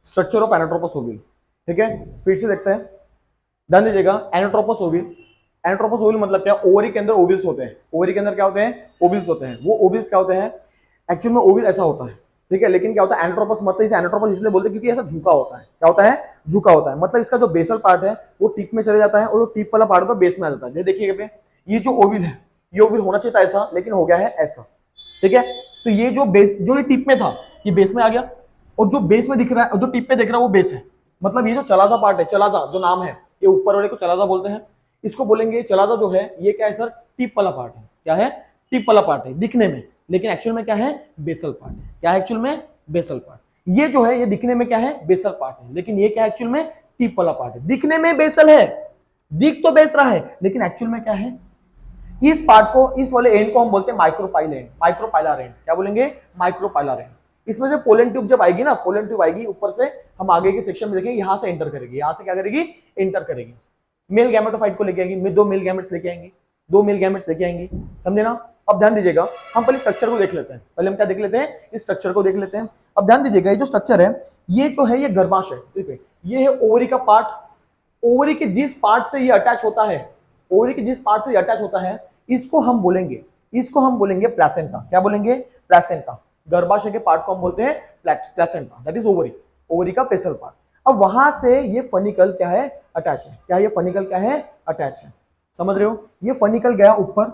Structure of anatropous ovule. ठीक है, speed से देखते हैं, ध्यान दीजिएगा। एनाट्रोपस ओव्यूल, एनाट्रोपस ओव्यूल मतलब क्या, ओवरी के अंदर ओव्यूल्स होते हैं। ओवरी के अंदर क्या होते हैं, ओव्यूल्स होते हैं। वो ओव्यूल्स क्या होते हैं, एक्चुअल में ओव्यूल ऐसा होता है, ठीक है। लेकिन क्या होता है एनाट्रोपस, मतलब इसे एनाट्रोपस इसलिए बोलते हैं क्योंकि ऐसा झुका होता है। क्या होता है, झुका होता है। मतलब इसका जो बेसल पार्ट है वो टिप में चले जाता है और जो टिप वाला पार्ट होता है बेस में आ जाता है। ये देखिए, ये जो ओव्यूल है, ये ओव्यूल होना चाहिए था ऐसा, लेकिन हो गया है ऐसा। ठीक है, तो ये जो बेस, जो ये टिप में था, ये बेस में आ गया, और जो बेस में दिख रहा है, जो टिप पे दिख रहा है वो बेस है। मतलब ये जो चलाजा पार्ट है, चलाजा जो नाम है, ये ऊपर वाले को चलाजा बोलते हैं। इसको बोलेंगे चलाजा जो है ये क्या है सर, टिप वाला पार्ट है। क्या है, टिप वाला पार्ट है दिखने में, लेकिन एक्चुअल में क्या है, बेसल पार्ट है। क्या है एक्चुअल में, बेसल पार्ट। ये जो है ये दिखने में क्या है, बेसल पार्ट है, लेकिन ये क्या है एक्चुअल में, टिप वाला पार्ट है। दिखने में बेसल है, दिख तो बेस रहा है, लेकिन एक्चुअल में क्या है, इस पार्ट को, इस वाले एंड को हम बोलते हैं माइक्रोपाइल एंड, माइक्रोपाइलर एंड। क्या बोलेंगे, माइक्रोपाइलर एंड। इसमें से पोलन ट्यूब जब आएगी ना, पोलन ट्यूब आएगी ऊपर से, हम आगे के सेक्शन में देखेंगे, यहां से एंटर करेगी। यहां से क्या करेगी, एंटर करेगी। मेल गैमेटोफाइट को लेके आएगी, दो मेल गैमेट्स लेके आएंगी, दो मेल गैमेट्स लेके आएंगी, समझे ना। अब ध्यान दीजिएगा, हम पहले स्ट्रक्चर को देख लेते हैं। पहले हम क्या देख लेते हैं, इस स्ट्रक्चर को देख लेते हैं। अब ध्यान दीजिएगा, ये जो स्ट्रक्चर है, ये जो है ये गर्भाशय, ठीक है। ये है ओवरी का पार्ट। ओवरी के जिस पार्ट से ये अटैच होता है, ओवरी के जिस पार्ट से ये अटैच होता है, इसको हम बोलेंगे, इसको हम बोलेंगे प्लेसेंटा। क्या बोलेंगे, प्लेसेंटा। गर्भाशय के पार्ट को हम बोलते हैं placenta, that is ovary, ovary का पेसल पार्ट। अब वहां से ये फनिकल क्या है, अटैच है। क्या ये फनिकल क्या है, अटैच है। समझ रहे हो, ये फनिकल गया ऊपर,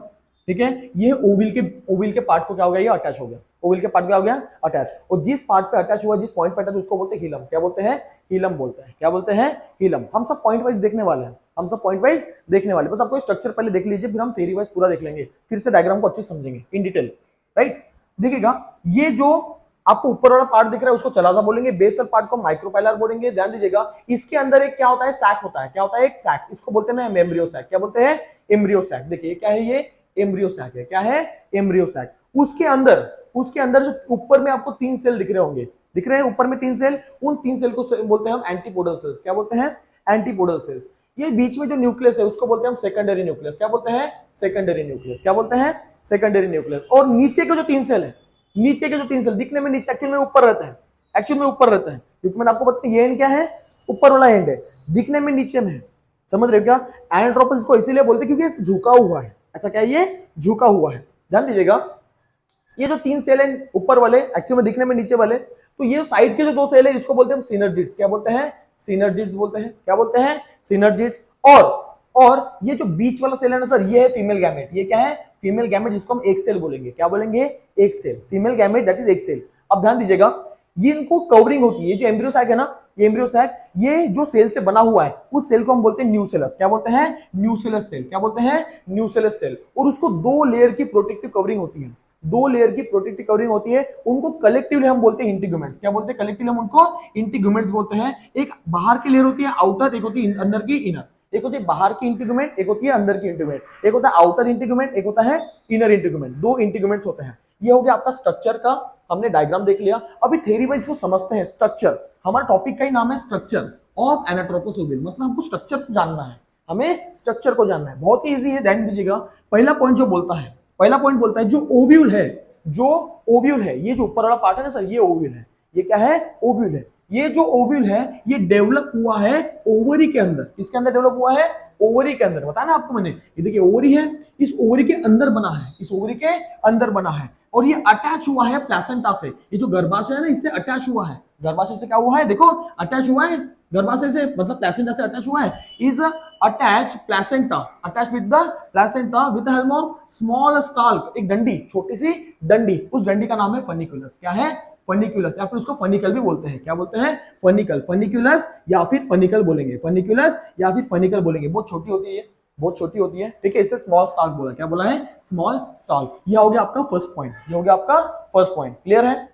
ठीक है। ये ओविल के पार्ट को क्या हो गया, ये अटैच हो गया। ओविल के पार्ट क्या हो गया, अटैच। और जिस पार्ट पे अटैच हुआ, जिस पॉइंट पे अटैच, उसको बोलते हैं हिलम। क्या बोलते हैं, हिलम बोलते हैं। क्या बोलते हैं, हिलम। हम सब पॉइंट वाइज देखने वाले हैं, हम सब पॉइंट वाइज देखने वाले। बस आपको स्ट्रक्चर पहले देख लीजिए, फिर हम थ्योरी वाइज पूरा देख लेंगे, फिर से डायग्राम को अच्छे समझेंगे इन डिटेल, राइट। देखिएगा, ये जो आपको ऊपर वाला पार्ट दिख रहा है उसको चलाजा बोलेंगे, बेसल पार्ट को माइक्रोपाइलर बोलेंगे। ध्यान दीजिएगा, इसके अंदर एक क्या होता है, सैक होता है। क्या होता है, एक सैक, इसको बोलते हैं एम्ब्रियो सैक। क्या बोलते हैं, एम्ब्रियो सैक। देखिए क्या है, ये एम्ब्रियो सैक है। क्या है, एम्ब्रियो सैक। उसके अंदर जो ऊपर में आपको तीन सेल दिख रहे होंगे, दिख रहे हैं ऊपर में तीन सेल, उन तीन सेल को बोलते हैं हम एंटीपोडल सेल्स। क्या बोलते हैं, एंटीपोडल सेल्स। ये बीच में जो न्यूक्लियस है उसको बोलते हैं हम सेकेंडरी न्यूक्लियस। क्या बोलते हैं, सेकेंडरी न्यूक्लियस। क्या बोलते हैं, सेकेंडरी न्यूक्लियस। और नीचे के जो तीन सेल है, नीचे के जो तीन सेल दिखने में नीचे, एक्चुअल में ऊपर रहता है, एक्चुअल में ऊपर रहता है, क्योंकि मैंने आपको बताया ये एंड क्या है, ऊपर वाला एंड है, दिखने में नीचे में है। समझ रहे हो क्या, एनाट्रोपस इसको इसीलिए बोलते हैं क्योंकि झुका हुआ है। अच्छा, क्या है, ये झुका हुआ है। ध्यान दीजिएगा, ये जो तीन सेल है ऊपर वाले, एक्चुअल में दिखने में नीचे वाले, तो ये साइड के जो दो सेल है इसको बोलते हैं हम सिनर्जिड्स। क्या बोलते हैं, सिनर्जिड्स बोलते हैं। क्या बोलते हैं, सिनर्जिड्स। और ये जो बीच वाला सेल है ना सर, ये है फीमेल गैमेट। ये क्या है, फीमेल गैमेट, जिसको हम एक सेल बोलेंगे। क्या बोलेंगे, एक cell, female gamete, that is एक सेल। अब ध्यान दीजिएगा, ये इनको कवरिंग होती है। ये जो एम्ब्रियो सैक है ना, ये एम्ब्रियो सैक, ये जो सेल से बना हुआ है उस सेल को हम बोलते हैं न्यूसेलस। क्या बोलते हैं, न्यूसेलस सेल। क्या बोलते हैं, न्यूसेलस सेल। और उसको दो लेयर की प्रोटेक्टिव कवरिंग होती है, दो लेयर की प्रोटेक्टिव कवरिंग होती है। उनको कलेक्टिवली हम बोलते हैं इंटीग्यूमेंट्स। क्या बोलते हैं, कलेक्टिवली हम उनको इंटीग्यूमेंट्स बोलते हैं। एक बाहर की लेयर होती है आउटर, एक होती है अंदर की इनर। एक होती है बाहर की इंटीग्यूमेंट, एक होती है अंदर की इंटीग्यूमेंट। एक होता है आउटर इंटीग्यूमेंट, एक होता है इनर इंटीग्यूमेंट। दो इंटीग्यूमेंट्स होते हैं। ये हो गया आपका स्ट्रक्चर का, हमने डायग्राम देख लिया। अभी थ्योरी वाइज को समझते हैं। स्ट्रक्चर, हमारा टॉपिक का ही नाम है स्ट्रक्चर ऑफ एनाट्रोपस ओविल, मतलब हमको स्ट्रक्चर को जानना है, हमें स्ट्रक्चर को जानना है। बहुत ही इजी है, ध्यान दीजिएगा। पहला पॉइंट जो बोलता है, पहला पॉइंट बोलता है जो ओव्यूल है, जो ओव्यूल है, ये जो ऊपर वाला पार्ट है ना सर, ये ओव्यूल है। ये क्या है, ओव्यूल है। ये जो ओव्यूल है ये डेवलप हुआ है ओवरी के अंदर। किसके अंदर डेवलप हुआ है, ओवरी के अंदर। बताया ना आपको मैंने, ये देखिए ओवरी है, इस ओवरी के अंदर बना है, इस ओवरी के अंदर बना है। और ये अटैच हुआ है प्लेसेंटा से। ये जो गर्भाशय है ना, इससे अटैच हुआ है। गर्भाशय से क्या हुआ है, देखो अटैच हुआ है गर्भाशय से, मतलब प्लेसेंटा से अटैच हुआ है। Is attach placenta, attach with the placenta with the help of small stalk, एक डंडी, छोटी सी डंडी। उस डंडी का नाम है फनिकुलस। क्या है, फनिकुलस, या फिर उसको फनिकल भी बोलते हैं। क्या बोलते हैं, फनिकल, फनिकुलस या फिर फनिकल बोलेंगे, फनिकुलस या फिर फनिकल बोलेंगे। बहुत छोटी होती है ये, बहुत छोटी होती है, ठीक है। इसे स्मॉल स्टाल्क बोला। क्या बोला है, स्मॉल स्टाल्क। ये हो गया आपका फर्स्ट पॉइंट, ये हो गया आपका फर्स्ट पॉइंट। क्लियर है।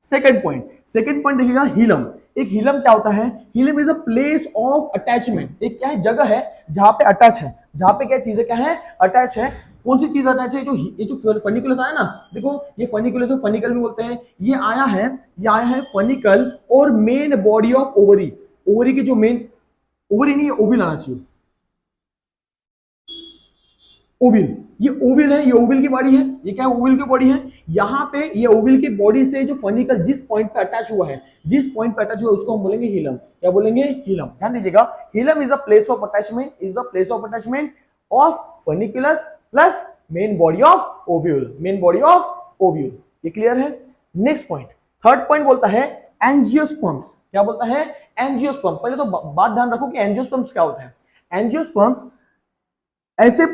सेकंड पॉइंट, सेकंड पॉइंट देखिएगा, हिलम। एक हिलम क्या होता है, hilum is a place of attachment. एक क्या है, जगह है जहां पे अटैच है, जहां पे क्या चीजें क्या है, अटैच है। कौन सी चीज अटैच है, ये जो फनिकुलस आया ना, देखो ये फनिकुलस, फनिकल भी बोलते हैं। ये आया है, ये आया है फनिकल और main body of ovary. Ovary की जो मेन, ओवरी नहीं, ओविल आना चाहिए। ओविल, ये ओविल है, ये ओविल की बॉडी है, ये क्या है, ओविल की बॉडी है। यहाँ पे ये ओविल की बॉडी से जो फनिकल जिस पॉइंट पे अटैच हुआ है, जिस पॉइंट पे अटैच हुआ है उसको हम बोलेंगे हिलम। क्या बोलेंगे, हिलम। ध्यान दीजिएगा, hilum is the place of attachment, is the place of attachment of funiculus plus main body of ovule, main body of ovule. ये क्लियर है। नेक्स्ट पॉइंट, थर्ड पॉइंट बोलता है एंजियोस्पर्म्स। क्या बोलता है, एंजियोस्पर्म। पहले तो बात ध्यान रखो कि एंजियोस्पर्म्स क्या होता है। एंजियोस्पर्म्स ऐसे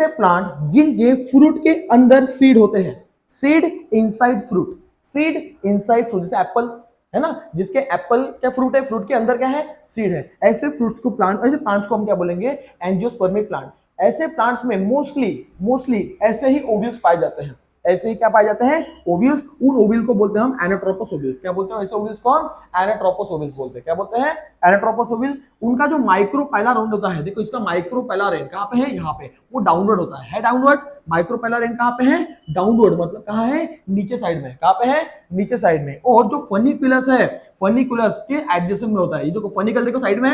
प्लांट जिनके फ्रूट के अंदर सीड होते हैं, seed inside fruit, seed inside fruit, जैसे एप्पल है ना, जिसके एप्पल क्या फ्रूट है, फ्रूट के अंदर क्या है, सीड है। ऐसे फ्रूट्स को प्लांट, ऐसे प्लांट्स को हम क्या बोलेंगे, एंजियोस्पर्मिक प्लांट। ऐसे प्लांट्स में मोस्टली ऐसे ही ओव्यूल्स पाए जाते हैं, ऐसे ही क्या पाए जाते हैं, ओव्यूल्स। उन ओव्यूल को बोलते हैं हम एनाट्रोपस ओव्यूल्स। क्या बोलते हैं ऐसे ओव्यूल्स को, हम एनाट्रोपस ओव्यूल्स बोलते हैं। क्या बोलते हैं, एनाट्रोपस ओव्यूल। उनका जो माइक्रोपेलार एंड होता है, देखो इसका माइक्रोपेलार एंड कहां पे है, यहाँ पे, वो डाउनवर्ड होता है डाउनवर्ड। माइक्रोपेलार एंड कहां पे है, डाउनवर्ड, मतलब कहां है, नीचे साइड में। कहां पे है, नीचे साइड में। और जो फनिकुलस है, फनिकुलस के एडजेसेंट में होता है। ये जो फनिकल देखो साइड में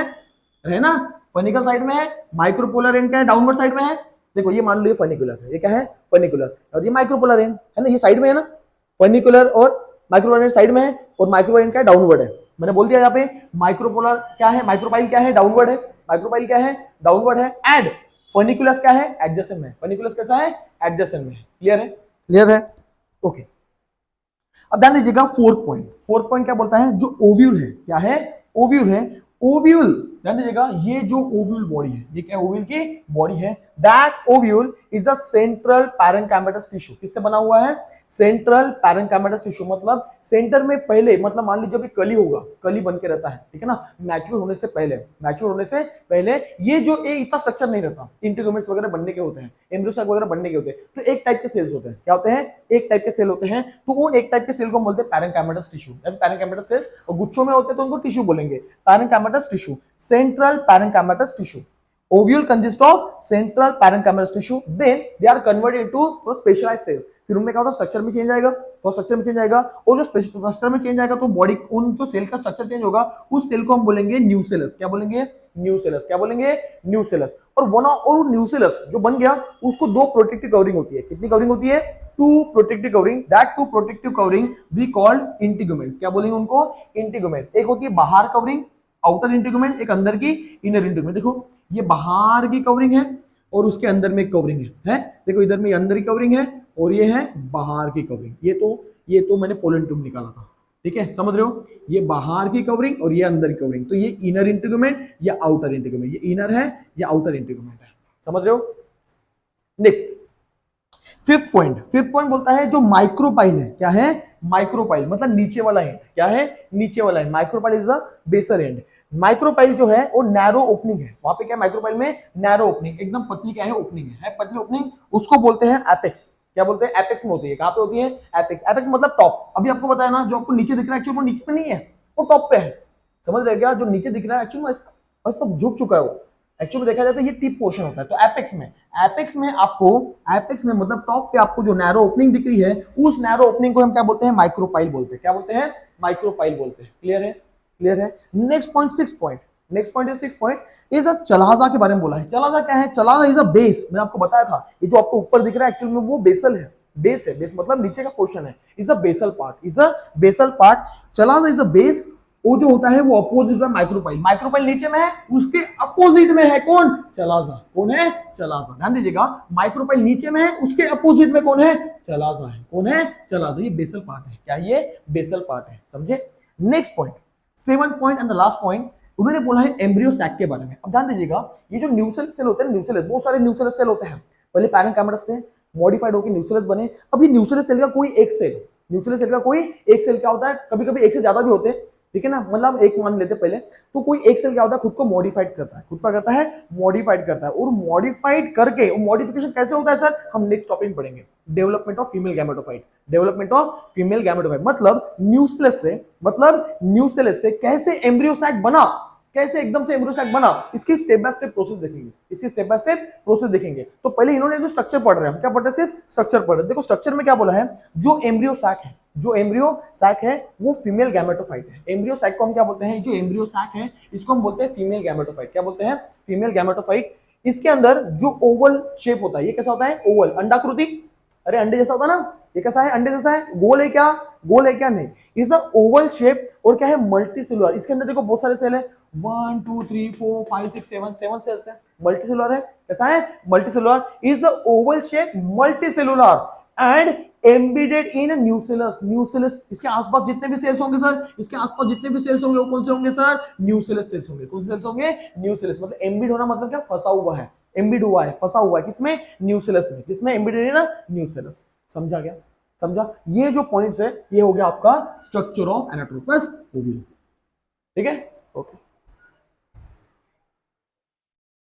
है ना, फनिकल साइड में है, माइक्रोपोलर एंड क्या है, डाउनवर्ड साइड में है। देखो ये मान लो ये फनिकुलस है, ये क्या है, फनिकुलस, और ये माइक्रोपोलर एंड है ना, ये साइड में है ना, फनिकुलर और माइक्रोपोलर एंड साइड में है, और माइक्रोपोलर एंड क्या है, डाउनवर्ड है। मैंने बोल दिया यहाँ पे माइक्रोपोलर क्या है, माइक्रोपाइल क्या है, डाउनवर्ड है, माइक्रोपाइल क्या है, डाउनवर्ड है। एंड फनिकुलस क्या है, एडजेसेंट में। फनिकुलस कैसा है, एडजेसेंट में। क्लियर है, क्लियर है, ओके। अब ध्यान दीजिएगा फोर्थ पॉइंट क्या बोलता है, जो ओव्यूल है, क्या है, ओव्यूल है। ओव्यूल, ध्यान दीजिएगा, ये जो ओव्यूल बॉडी है, ये क्या ओव्यूल की बॉडी है। That ovule is a central parenchymatous tissue. किससे बना हुआ है, सेंट्रल पैरेन्काइमेटस टिश्यू। मतलब सेंटर में पहले, मतलब मान लीजिए अभी कली होगा, कली बन के रहता है, ठीक है ना, मैच्योर होने से पहले ये जो इतना स्ट्रक्चर नहीं रहता, इंटीग्रोमेट्स वगैरह बनने के होते हैं, एम्ब्रियोसाइट वगैरह बनने के होते हैं, तो एक टाइप के सेल्स होते हैं। क्या होते हैं, एक टाइप के सेल होते हैं। तो वो एक टाइप के सेल को हम बोलते हैं पैरेन्काइमेटस टिश्यू। पैरेन्काइमेटस सेल्स और गुच्छों में होते हैं तो उनको टिश्यू बोलेंगे, parenchymatous tissue, central parenchymatous tissue. Ovule consists of central parenchymatous tissue, then they are converted into specialized cells। फिर उनमें क्या होता है, स्ट्रक्चर में चेंज आएगा, तो स्ट्रक्चर में चेंज आएगा, और जो स्ट्रक्चर में चेंज आएगा तो बॉडी, उन जो सेल का स्ट्रक्चर चेंज होगा, उस सेल को हम बोलेंगे न्यूसेलस। क्या बोलेंगे, न्यूसेलस। क्या बोलेंगे, न्यूसेलस। और न्यूसेलस जो बन गया, उसको दो प्रोटेक्टिव कवरिंग होती है। कितनी कवरिंग होती है, two protective covering. That two protective covering we called integuments. क्या बोलेंगे उनको, इंटीग्यूमेंट। एक होती है बाहर कवरिंग, आउटर इंटीग्यूमेंट, एक अंदर की इनर इंटीग्यूमेंट। देखो ये बाहर की कवरिंग है और उसके अंदर में एक कवरिंग है। देखो इधर में अंदर की कवरिंग है और ये है बाहर की कवरिंग। ये तो मैंने पोलन ट्यूब निकाला था, ठीक है, समझ रहे हो, ये बाहर की कवरिंग और ये अंदर की कवरिंग। तो ये इनर इंटीग्यूमेंट या आउटर इंटीग्यूमेंट, ये इनर है या आउटर इंटीग्यूमेंट है, समझ रहे हो। नेक्स्ट फिफ्थ पॉइंट बोलता है जो माइक्रोपाइल है। क्या है, माइक्रोपाइल मतलब नीचे वाला एंड। क्या है, नीचे वाला एंड। माइक्रोपाइल इज द बेसर एंड। माइक्रोपाइल जो है वो नैरो ओपनिंग है। वहां पे क्या, माइक्रोपाइल में नैरो ओपनिंग, एकदम पतली क्या है, ओपनिंग है पतली ओपनिंग, उसको बोलते हैं एपेक्स। क्या बोलते हैं, एपेक्स में होती है। कहां पे होती है, एपेक्स। एपेक्स मतलब टॉप। अभी आपको बताया ना, जो आपको नीचे दिख रहा है एक्चुअली वो नीचे पे नहीं है, वो टॉप पे है, समझ रहे क्या, जो नीचे दिख रहा है एक्चुअली में झुक चुका है वो। एक्चुअली देखा जाए तो ये टिप पोर्शन होता है। तो एपेक्स में आपको, एपेक्स में मतलब टॉप पे आपको जो नैरो ओपनिंग दिख रही है, उस नैरो ओपनिंग को हम क्या बोलते हैं, माइक्रोपाइल बोलते हैं। क्या बोलते हैं, माइक्रोपाइल बोलते हैं। क्लियर है। Next point six point is chalaza के बारे में बोला है। चलाजा क्या है, चलाजा इज अ बेस। मैंने आपको बताया था, ये जो आपको ऊपर दिख रहा है एक्चुअली में वो बेसल है, बेस मतलब नीचे का पोर्शन है, is a basal part. Chalaza is a base. वो जो होता है वो अपोजिट है माइक्रोपाइल। माइक्रोपाइल नीचे में है, उसके अपोजिट में है कौन, चलाजा। कौन है, चलाजा। ध्यान दीजिएगा, माइक्रोपाइल नीचे में है, उसके अपोजिट में कौन है, चलाजा है। कौन है, चलाजा। ये बेसल पार्ट है। क्या, ये बेसल पार्ट है, समझे। Next point, seventh point and the last point, उन्होंने बोला है एम्ब्रियो सैक के बारे में। अब ध्यान दीजिएगा, ये जो न्यूसेलस सेल होते हैं, न्यूसेलस, बहुत सारे न्यूसेलस सेल होते हैं। पहले पैरेन्काइमेटस थे, मॉडिफाइड होकर न्यूसेलस बने। अब ये न्यूसेलस सेल का कोई एक सेल, न्यूसेलस सेल का कोई एक सेल क्या होता है, कभी कभी एक से ज्यादा भी होते हैं, ठीक है ना, मतलब एक मान लेते पहले, तो कोई एक सेल क्या होता है, खुद को मॉडिफाइड करता है, खुद का करता है, मॉडिफाइड करता है। और मॉडिफाइड करके, मॉडिफिकेशन कैसे होता है सर, हम नेक्स्ट टॉपिक में पढ़ेंगे, डेवलपमेंट ऑफ फीमेल गैमेटोफाइट। मतलब न्यूसेलस से कैसे एम्ब्रियोसाइट बना, कैसे एकदम से एम्ब्रियोसाइट बना, इसकी स्टेप बाय स्टेप प्रोसेस देखेंगे। तो पहले इन्होंने जो स्ट्रक्चर पढ़ रहे हैं, हम क्या पढ़ रहे हैं, सिर्फ स्ट्रक्चर पढ़ रहे हैं। देखो स्ट्रक्चर में क्या बोला है, जो एम्ब्रियो सैक है वो फीमेल गैमेटोफाइट है। एम्ब्रियो सैक को हम क्या बोलते हैं, जो एम्ब्रियो सैक है इसको हम बोलते हैं फीमेल गैमेटोफाइट। क्या बोलते हैं, फीमेल गैमेटोफाइट। इसके अंदर जो ओवल शेप होता है, ये कैसा होता है? ओवल, अंडाकृति। अरे अंडे जैसा होता है ना, ये कैसा है? अंडे जैसा है। गोल है क्या? गोल है क्या? नहीं, इज अ ओवल शेप और क्या है? Multi cellular. इसके अंदर देखो बहुत सारे सेल है, 1 2 3 4 5 6 7 सेल्स है, मल्टी सेलुलर है। कैसा है? Multi cellular, is a Oval shape multi cellular and embedded in nucellus. Nucellus, इसके आसपास जितने भी सेल्स होंगे सर, इसके आसपास जितने भी सेल्स होंगे वो कौन से होंगे सर? न्यूसेलस सेल्स होंगे। कौन से सेल्स होंगे? न्यूसेलस। मतलब एम्बेड होना मतलब क्या? फंसा हुआ है, एम्बेड हुआ है, फंसा हुआ है। किसमें? न्यूसेलस में। किसमें? एम्बेडेड है ना, न्यूसेलस। समझा गया? समझा? ये जो पॉइंट्स है ये हो गया आपका स्ट्रक्चर ऑफ एनाट्रोपस ओवी। ठीक है, ओके।